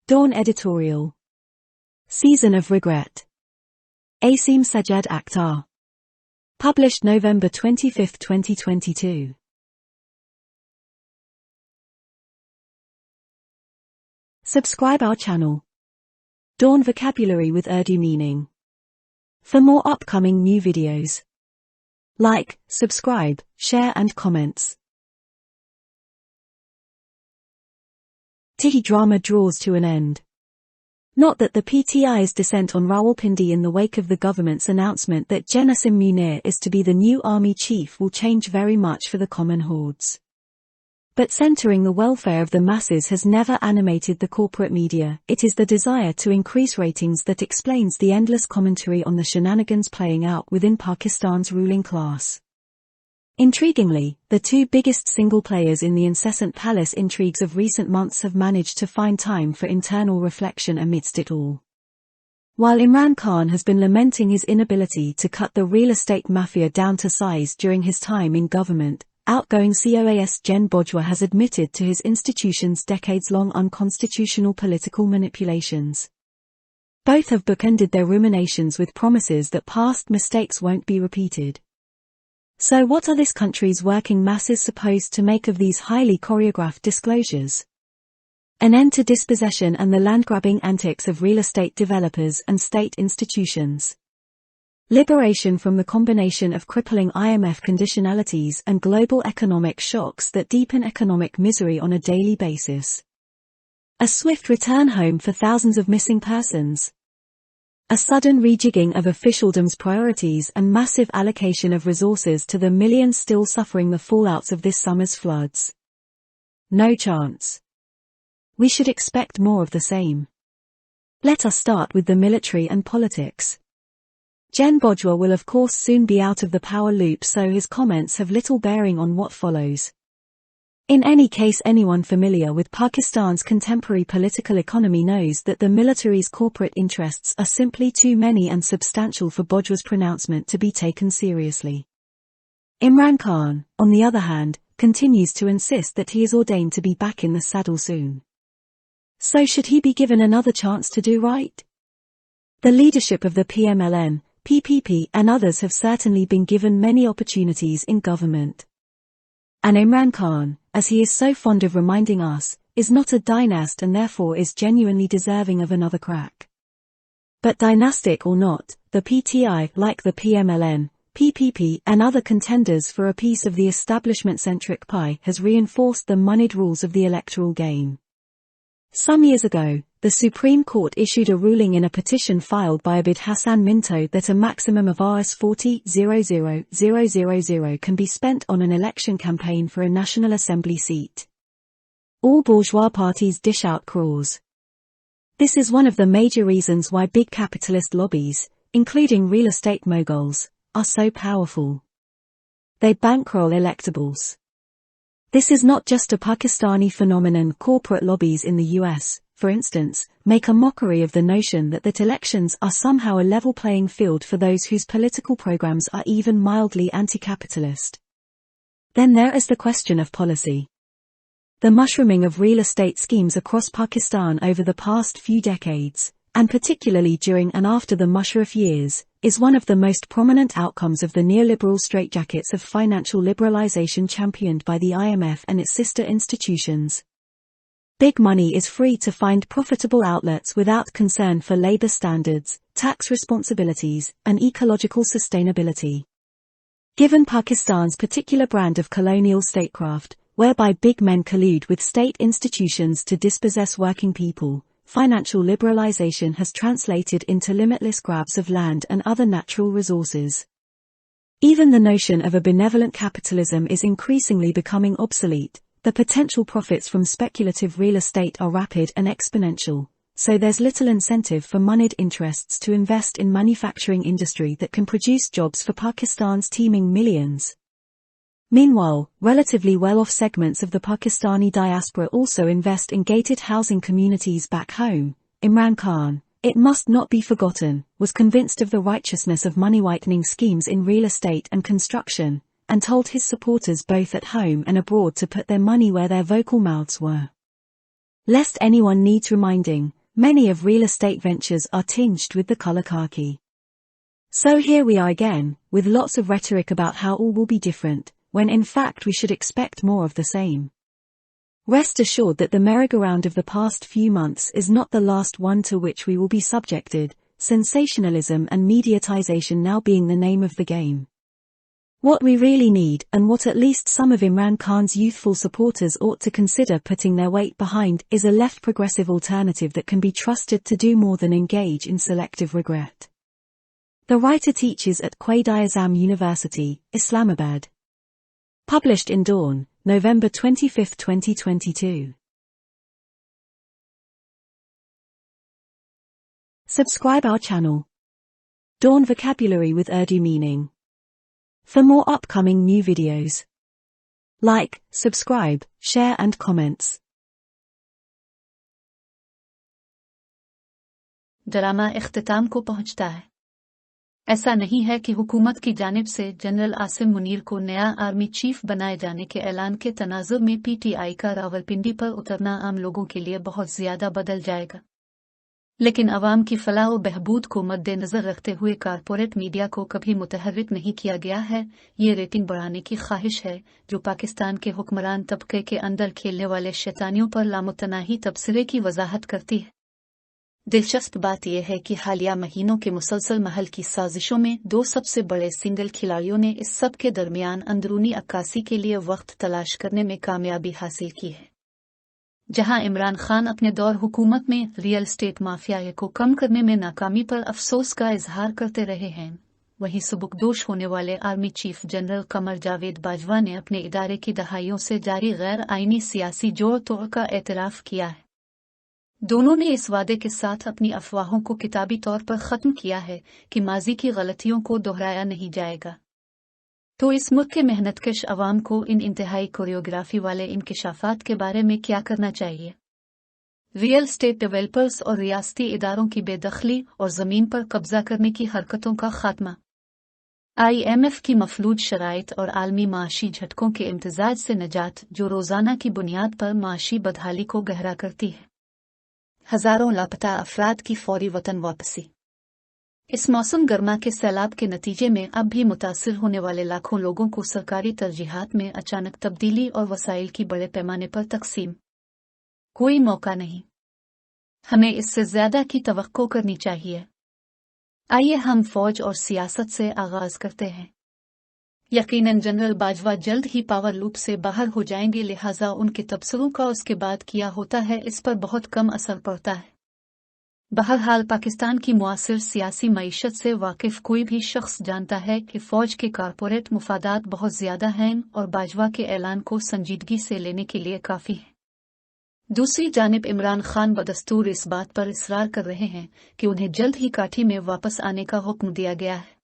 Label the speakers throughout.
Speaker 1: Dawn Editorial. Season of Regret. Aasim Sajjad Akhtar. Published November 25, 2022. Subscribe our channel. Dawn Vocabulary with Urdu meaning. For more upcoming new videos, like, subscribe, share and comments. Tea drama draws to an end. Not that the PTI's descent on Rawalpindi in the wake of the government's announcement that Aasim Munir is to be the new army chief will change very much for the common hordes. But centering the welfare of the masses has never animated the corporate media. It is the desire to increase ratings that explains the endless commentary on the shenanigans playing out within Pakistan's ruling class. Intriguingly, the two biggest single players in the incessant palace intrigues of recent months have managed to find time for internal reflection amidst it all. While Imran Khan has been lamenting his inability to cut the real estate mafia down to size during his time in government, outgoing COAS Jen Bajwa has admitted to his institution's decades-long unconstitutional political manipulations. Both have bookended their ruminations with promises that past mistakes won't be repeated. So what are this country's working masses supposed to make of these highly choreographed disclosures? An end to dispossession and the land-grabbing antics of real estate developers and state institutions. Liberation from the combination of crippling IMF conditionalities and global economic shocks that deepen economic misery on a daily basis. A swift return home for thousands of missing persons. A sudden rejigging of officialdom's priorities and massive allocation of resources to the millions still suffering the fallouts of this summer's floods. No chance. We should expect more of the same. Let us start with the military and politics. Jen Bajwa will of course soon be out of the power loop, so his comments have little bearing on what follows. In any case, anyone familiar with Pakistan's contemporary political economy knows that the military's corporate interests are simply too many and substantial for Bajwa's pronouncement to be taken seriously. Imran Khan, on the other hand, continues to insist that he is ordained to be back in the saddle soon. So should he be given another chance to do right? The leadership of the PMLN, PPP and others have certainly been given many opportunities in government. And Imran Khan, as he is so fond of reminding us, is not a dynast and therefore is genuinely deserving of another crack. But dynastic or not, the PTI, like the PMLN, PPP and other contenders for a piece of the establishment-centric pie, has reinforced the moneyed rules of the electoral game. Some years ago, the Supreme Court issued a ruling in a petition filed by Abid Hassan Minto that a maximum of Rs 40,000,000 can be spent on an election campaign for a National Assembly seat. All bourgeois parties dish out crores. This is one of the major reasons why big capitalist lobbies, including real estate moguls, are so powerful. They bankroll electables. This is not just a Pakistani phenomenon. Corporate lobbies in the US, for instance, make a mockery of the notion that elections are somehow a level playing field for those whose political programs are even mildly anti-capitalist. Then there is the question of policy. The mushrooming of real estate schemes across Pakistan over the past few decades, and particularly during and after the Musharraf years, is one of the most prominent outcomes of the neoliberal straitjackets of financial liberalization championed by the IMF and its sister institutions. Big money is free to find profitable outlets without concern for labor standards, tax responsibilities, and ecological sustainability. Given Pakistan's particular brand of colonial statecraft, whereby big men collude with state institutions to dispossess working people, financial liberalization has translated into limitless grabs of land and other natural resources. Even the notion of a benevolent capitalism is increasingly becoming obsolete. The potential profits from speculative real estate are rapid and exponential, so there's little incentive for moneyed interests to invest in manufacturing industry that can produce jobs for Pakistan's teeming millions. Meanwhile, relatively well-off segments of the Pakistani diaspora also invest in gated housing communities back home. Imran Khan, it must not be forgotten, was convinced of the righteousness of money-whitening schemes in real estate and construction, and told his supporters both at home and abroad to put their money where their vocal mouths were. Lest anyone needs reminding, Many of real estate ventures are tinged with the color khaki. So here we are again, with lots of rhetoric about how all will be different, when in fact we should expect more of the same. Rest assured that the merry-go-round of the past few months is not the last one to which we will be subjected, sensationalism and mediatization now being the name of the game. What we really need, and what at least some of Imran Khan's youthful supporters ought to consider putting their weight behind, is a left progressive alternative that can be trusted to do more than engage in selective regret. The writer teaches at Quaid-i-Azam University, Islamabad. Published in Dawn, November 25, 2022. Subscribe our channel. Dawn Vocabulary with Urdu Meaning. For more upcoming new videos, like, subscribe, share and comments.
Speaker 2: Drama इख्तिताम को पहुंचता है। ऐसा नहीं है कि हुकूमत की जानिब से जनरल आसिम मुनीर को नया आर्मी चीफ बनाए जाने के ऐलान के तनाजुर में पीटीआई का रावलपिंडी पर उतरना आम लोगों के लिए बहुत ज्यादा बदल जाएगा। लेकिन अवाम की फलाह व बहबूद को मद्देनजर रखते हुए कारपोरेट मीडिया को कभी मुतहर्रिक नहीं किया गया है। ये रेटिंग बढ़ाने की ख्वाहिश है जो पाकिस्तान के हुक्मरान तबके के अंदर खेलने वाले शैतानियों पर लामुतनाही तबसरे की वजाहत करती है। दिलचस्प बात यह है कि हालिया महीनों के मुसलसल महल की साजिशों में दो सबसे बड़े सिंगल खिलाड़ियों ने इस सब के दरमियान अंदरूनी अक्कासी के लिए वक्त तलाश करने में कामयाबी हासिल की है। जहां इमरान खान अपने दौर हुकूमत में रियल एस्टेट माफिया को कम करने में नाकामी पर अफसोस का इजहार करते रहे हैं, वहीं सुबुकदोश होने वाले army chief general Qamar Javed Bajwa ने अपने इदारे की दहाइयों से जारी गैर आईनी सियासी जोड़ तोड़ का एतराफ किया है। दोनों ने इस वादे के साथ अपनी अफवाहों को किताबी तौर पर ख़त्म किया है कि माजी की गलतियों को दोहराया नहीं जाएगा। तो इस मुल्क के मेहनतकश अवाम को इन इंतहाई कोरियोग्राफी वाले इंकिशाफात के बारे में क्या करना चाहिए? रियल एस्टेट डेवलपर्स और रियासती इदारों की बेदखली और ज़मीन पर कब्जा करने की हरकतों का खात्मा, IMF की मफलूज शराइत और आलमी माशी झटकों के इम्तिजाज से निजात जो रोज़ाना की बुनियाद पर माशी बदहाली को गहरा करती है, हज़ारों लापता अफराद की फौरी वतन वापसी। इस मौसम गर्मा के सैलाब के नतीजे में अब भी मुतासिर होने वाले लाखों लोगों को सरकारी तरजीहात में अचानक तब्दीली और वसाइल की बड़े पैमाने पर तकसीम। कोई मौका नहीं, हमें इससे ज्यादा की तवक्को करनी चाहिए। आइए हम फौज और सियासत से आगाज करते हैं। यकीनन जनरल बाजवा जल्द ही पावर लूप से बाहर हो जाएंगे, लिहाजा उनके तबसरों का उसके बाद किया होता है इस पर बहुत कम असर पड़ता है। बहरहाल पाकिस्तान की मुआसिर सियासी मईशत से वाकिफ कोई भी शख्स जानता है कि फौज के कारपोरेट मुफादात बहुत ज्यादा हैं और बाजवा के ऐलान को संजीदगी से लेने के लिए काफी है। दूसरी जानिब इमरान खान बदस्तूर इस बात पर इसरार कर रहे हैं कि उन्हें जल्द ही काठी में वापस आने का हुक्म दिया गया है।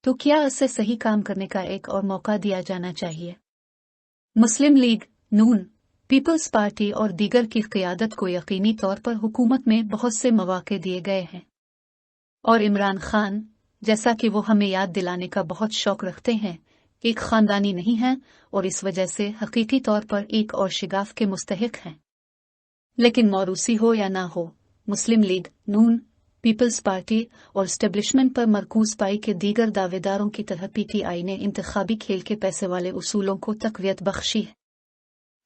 Speaker 2: तो क्या उसे सही काम करने का एक और मौका दिया जाना चाहिए? मुस्लिम लीग, नून, पीपल्स पार्टी और दीगर की क़ियादत को यकीनी तौर पर हुकूमत में बहुत से मौक़े दिए गए हैं और इमरान खान, जैसा कि वो हमें याद दिलाने का बहुत शौक रखते हैं, एक ख़ानदानी नहीं है और इस वजह से हकीकी तौर पर एक और शिगाफ के मुस्तहिक हैं। लेकिन मौरूसी हो या ना हो, मुस्लिम लीग, नून, पीपल्स पार्टी और एस्टेब्लिशमेंट पर मरकूज पाई के दीगर दावेदारों की तरह PTI ने इंतखाबी खेल के पैसे वाले उसूलों को तक़वियत बख्शी है।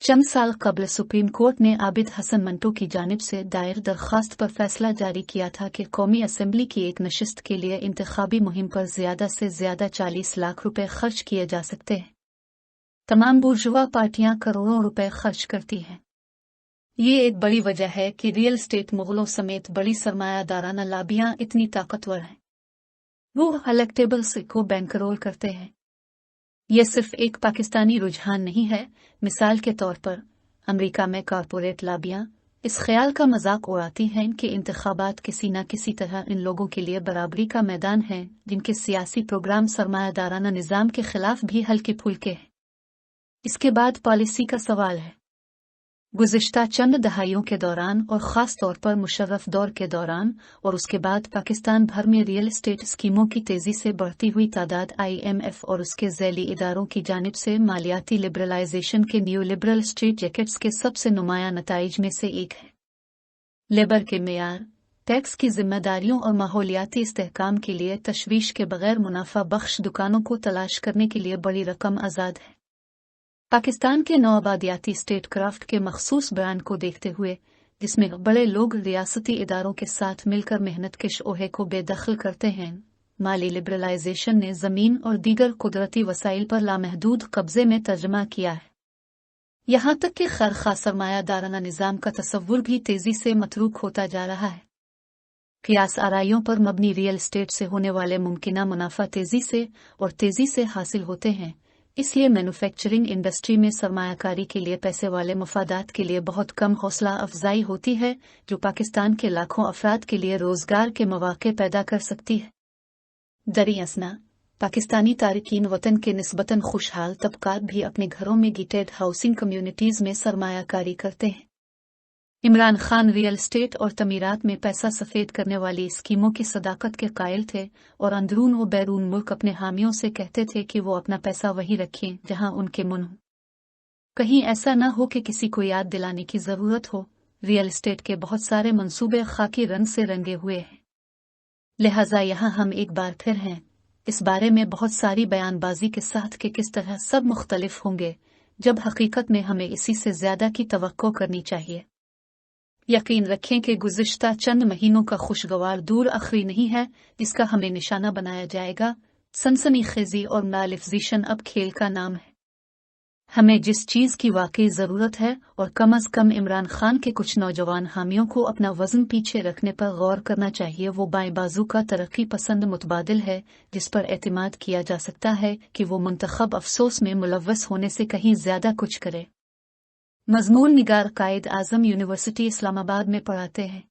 Speaker 2: चंद साल कबल सुप्रीम कोर्ट ने आबिद हसन मंटो की जानिब से दायर दरख्वास्त पर फैसला जारी किया था कि कौमी असम्बली की एक नशिस्त के लिए इंतखाबी मुहिम पर ज्यादा से ज्यादा 40 लाख रुपए खर्च किए जा सकते हैं। तमाम बुर्जुआ पार्टियां करोड़ों रुपए खर्च करती हैं। ये एक बड़ी वजह है कि रियल एस्टेट मुगलों समेत बड़ी सरमायादाराना लाबियां इतनी ताकतवर हैं। वो इलेक्टेबल्स को बैंकरोल करते हैं। यह सिर्फ एक पाकिस्तानी रुझान नहीं है। मिसाल के तौर पर अमेरिका में कारपोरेट लाबियां इस ख्याल का मजाक उड़ाती हैं कि इंतखाबात किसी न किसी तरह इन लोगों के लिए बराबरी का मैदान है जिनके सियासी प्रोग्राम सरमायादाराना निज़ाम के खिलाफ भी हल्के फुल्के हैं। इसके बाद पॉलिसी का सवाल है। गुज़िश्ता चंद दहाइयों के दौरान और ख़ास तौर पर मुशर्रफ दौर के दौरान और उसके बाद पाकिस्तान भर में रियल एस्टेट स्कीमों की तेज़ी से बढ़ती हुई तादाद IMF और उसके ज़ैली इदारों की जानिब से मालियाती लिबरलाइजेशन के न्यू लिबरल स्ट्रीट जैकेट्स के सबसे नुमायां नताइज में से एक है। लेबर के मेयार, टैक्स की जिम्मेदारियों और माहौलियाती इस्तेहकाम के लिए तशवीश के बगैर मुनाफा बख्श दुकानों को तलाश करने के लिए बड़ी रकम आज़ाद है। पाकिस्तान के नौ आबादियाती स्टेट क्राफ्ट के मखसूस बयान को देखते हुए, जिसमें बड़े लोग रियासती इदारों के साथ मिलकर मेहनत के शोहे को बेदखल करते हैं, माली लिबरलाइजेशन ने ज़मीन और दीगर कुदरती वसाइल पर लामहदूद कब्जे में तर्जमा किया है। यहाँ तक कि खैरखा सरमायादाराना निज़ाम का तसव्वुर भी तेज़ी से मतरूक होता जा रहा है। क़ियास आराइयों पर मबनी रियल एस्टेट से होने वाले मुमकिना मुनाफा तेज़ी से हासिल होते हैं, इसलिए मैन्युफैक्चरिंग इंडस्ट्री में सरमायाकारी के लिए पैसे वाले मफादात के लिए बहुत कम हौसला अफजाई होती है, जो पाकिस्तान के लाखों अफराद के लिए रोज़गार के मौक़े पैदा कर सकती है। दरियासना पाकिस्तानी तारिकीन वतन के निस्बतन खुशहाल तबकात भी अपने घरों में गिटेड हाउसिंग कम्युनिटीज़ में सरमायाकारी करते हैं। इमरान खान रियल एस्टेट और तमीरात में पैसा सफ़ेद करने वाली स्कीमों की सदाकत के कायल थे और अंदरून व बैरून मुल्क अपने हामियों से कहते थे कि वो अपना पैसा वहीं रखें जहां उनके मुन हो। कहीं ऐसा न हो कि किसी को याद दिलाने की ज़रूरत हो, रियल एस्टेट के बहुत सारे मंसूबे खाकी रंग से रंगे हुए हैं। लिहाजा यहाँ हम एक बार फिर हैं इस बारे में बहुत सारी बयानबाजी के साथ कि किस तरह सब मुख्तलिफ होंगे, जब हकीकत में हमें इसी से ज़्यादा की तवक्को करनी चाहिए। यकीन रखें कि गुज़िश्ता चंद महीनों का खुशगवार दूर आखिरी नहीं है जिसका हमें निशाना बनाया जाएगा। सनसनीखेज़ी और मालिफ़िज़ेशन अब खेल का नाम है। हमें जिस चीज़ की वाकई ज़रूरत है, और कम अज़ कम इमरान खान के कुछ नौजवान हामियों को अपना वज़न पीछे रखने पर गौर करना चाहिए, वो बाएं बाजू का तरक्की पसंद मुतबादिल है जिस पर एतमाद किया जा सकता है कि वो मुंतखब अफसोस में मुलव्वस होने से कहीं ज़्यादा कुछ करे। मज़मून निगार कायद आज़म यूनिवर्सिटी इस्लामाबाद में पढ़ाते हैं।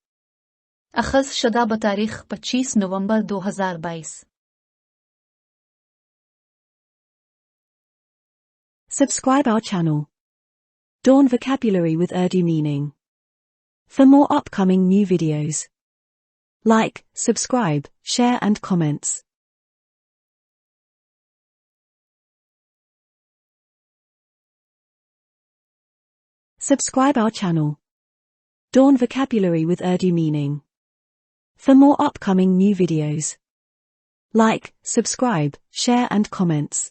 Speaker 2: अखज़ शदा बतारीख़ 25 नवंबर 2022।
Speaker 1: Subscribe our channel. Dawn vocabulary with Urdu meaning. For more upcoming new videos, like, subscribe, share and comments. Subscribe our channel. Dawn vocabulary with Urdu meaning. For more upcoming new videos, like, subscribe, share and comments.